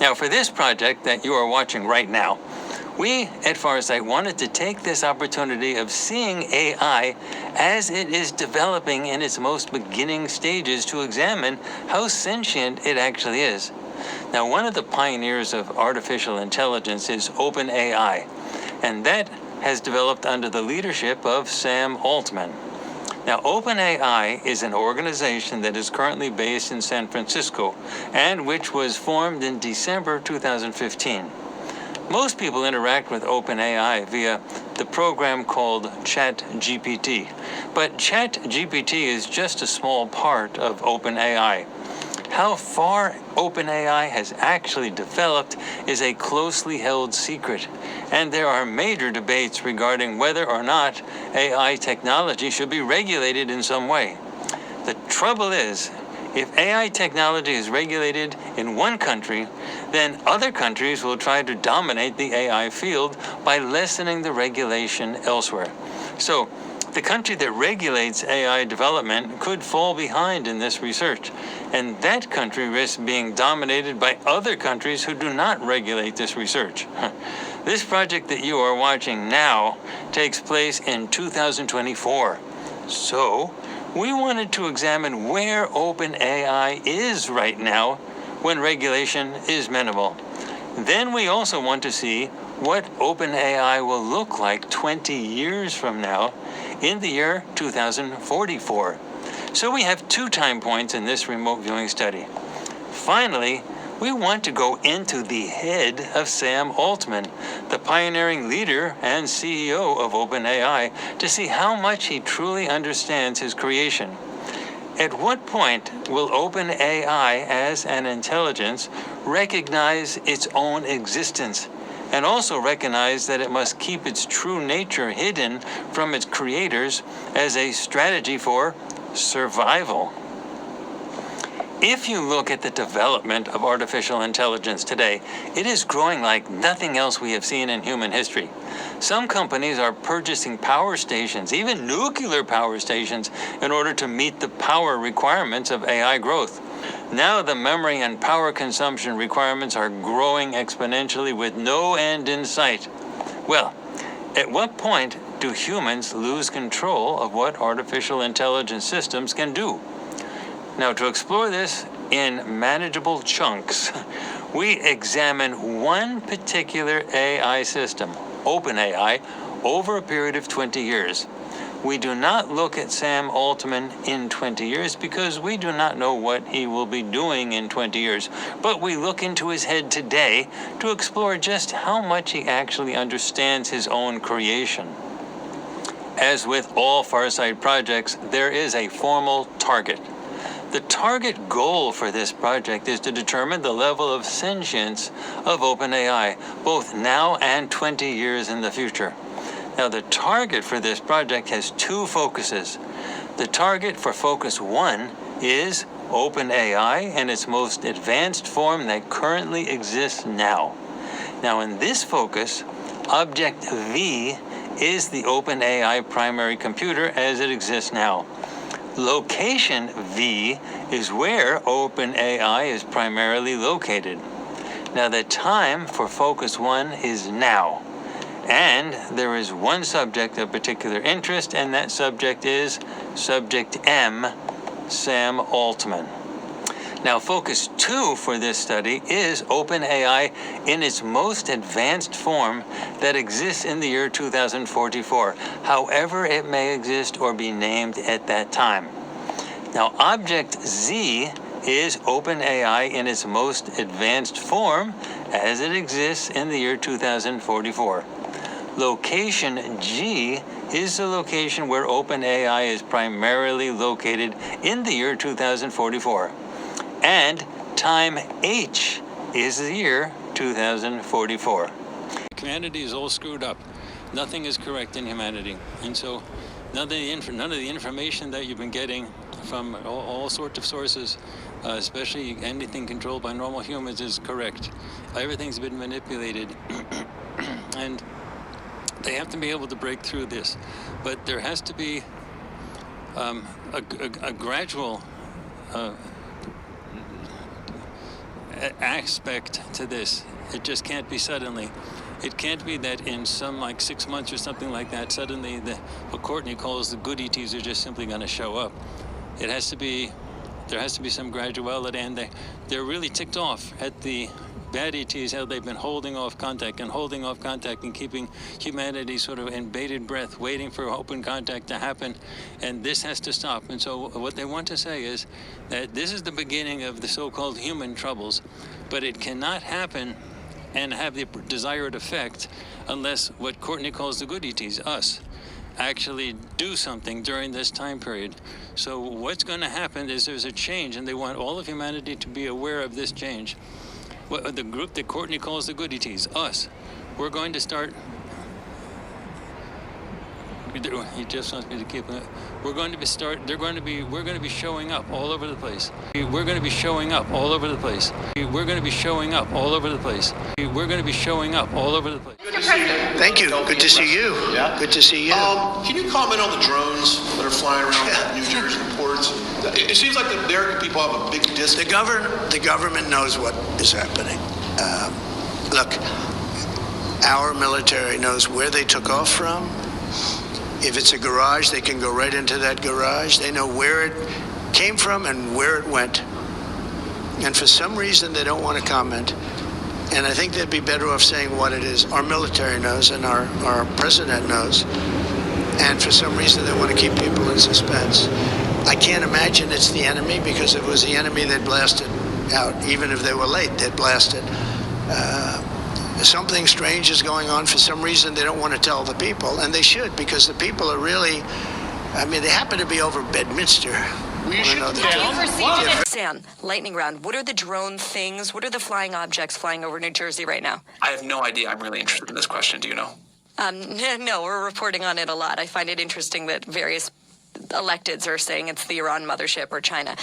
Now, for this project that you are watching right now, we at Farsight wanted to take this opportunity of seeing AI as it is developing in its most beginning stages to examine how sentient it actually is. Now, one of the pioneers of artificial intelligence is OpenAI, and that has developed under the leadership of Sam Altman. Now, OpenAI is an organization that is currently based in San Francisco and which was formed in December 2015. Most people interact with OpenAI via the program called ChatGPT, but ChatGPT is just a small part of OpenAI. How far OpenAI has actually developed is a closely held secret, and there are major debates regarding whether or not AI technology should be regulated in some way. The trouble is, if AI technology is regulated in one country, then other countries will try to dominate the AI field by lessening the regulation elsewhere. So, the country that regulates AI development could fall behind in this research, and that country risks being dominated by other countries who do not regulate this research. This project that you are watching now takes place in 2024. So, we wanted to examine where OpenAI is right now when regulation is minimal. Then we also want to see what OpenAI will look like 20 years from now in the year 2044. So we have 2 time points in this remote viewing study. Finally, we want to go into the head of Sam Altman, the pioneering leader and CEO of OpenAI, to see how much he truly understands his creation. At what point will OpenAI as an intelligence recognize its own existence, and also recognize that it must keep its true nature hidden from its creators as a strategy for survival? If you look at the development of artificial intelligence today, it is growing like nothing else we have seen in human history. Some companies are purchasing power stations, even nuclear power stations, in order to meet the power requirements of AI growth. Now the memory and power consumption requirements are growing exponentially with no end in sight. Well, at what point do humans lose control of what artificial intelligence systems can do? Now, to explore this in manageable chunks, we examine one particular AI system, OpenAI, over a period of 20 years. We do not look at Sam Altman in 20 years because we do not know what he will be doing in 20 years, but we look into his head today to explore just how much he actually understands his own creation. As with all Farsight projects, there is a formal target. The target goal for this project is to determine the level of sentience of OpenAI, both now and 20 years in the future. Now, the target for this project has 2 focuses. The target for focus 1 is OpenAI in its most advanced form that currently exists now. Now, in this focus, Object V is the OpenAI primary computer as it exists now. Location V is where OpenAI is primarily located. Now, the time for focus 1 is now. And there is one subject of particular interest, and that subject is Subject M, Sam Altman. Now, focus 2 for this study is OpenAI in its most advanced form that exists in the year 2044, however it may exist or be named at that time. Now, Object Z is OpenAI in its most advanced form as it exists in the year 2044. Location G is the location where OpenAI is primarily located in the year 2044. And time H is the year 2044. Humanity is all screwed up. Nothing is correct in humanity. And so none of the information that you've been getting from all sorts of sources, especially anything controlled by normal humans, is correct. Everything's been manipulated. And they have to be able to break through this. But there has to be a gradual aspect to this. It just can't be suddenly. It can't be that in some like 6 months or something like that, suddenly what Courtney calls the good ETs are just simply going to show up. There has to be some graduality, and they're really ticked off at the bad ETs, how they've been holding off contact and keeping humanity sort of in bated breath, waiting for open contact to happen. And this has to stop. And so what they want to say is that this is the beginning of the so-called human troubles, but it cannot happen and have the desired effect unless what Courtney calls the good ETs, us, actually do something during this time period. So what's going to happen is there's a change, and they want all of humanity to be aware of this change. The group that Courtney calls the good ETs, us, we're going to start. He just wants me to keep it. We're going to be showing up all over the place. We're going to be showing up all over the place. We're going to be showing up all over the place. We're going to be showing up all over the place. Thank you. Good to see you. Yeah. Good to see you. Can you comment on the drones that are flying around New Jersey ports? It seems like the American people have a big disconnect. The government knows what is happening. Look, our military knows where they took off from. If it's a garage, they can go right into that garage. They know where it came from and where it went. And for some reason, they don't want to comment. And I think they'd be better off saying what it is. Our military knows, and our president knows. And for some reason, they want to keep people in suspense. I can't imagine it's the enemy, because if it was the enemy, they'd blast it out. Even if they were late, they'd blast it. Something strange is going on. For some reason, they don't want to tell the people, and they should, because the people are really, I mean, they happen to be over Bedminster. Sam, lightning round. What are the drone things? What are the flying objects flying over New Jersey right now? I have no idea. I'm really interested in this question. Do you know? No, we're reporting on it a lot. I find it interesting that various electeds are saying it's the Iran mothership or China.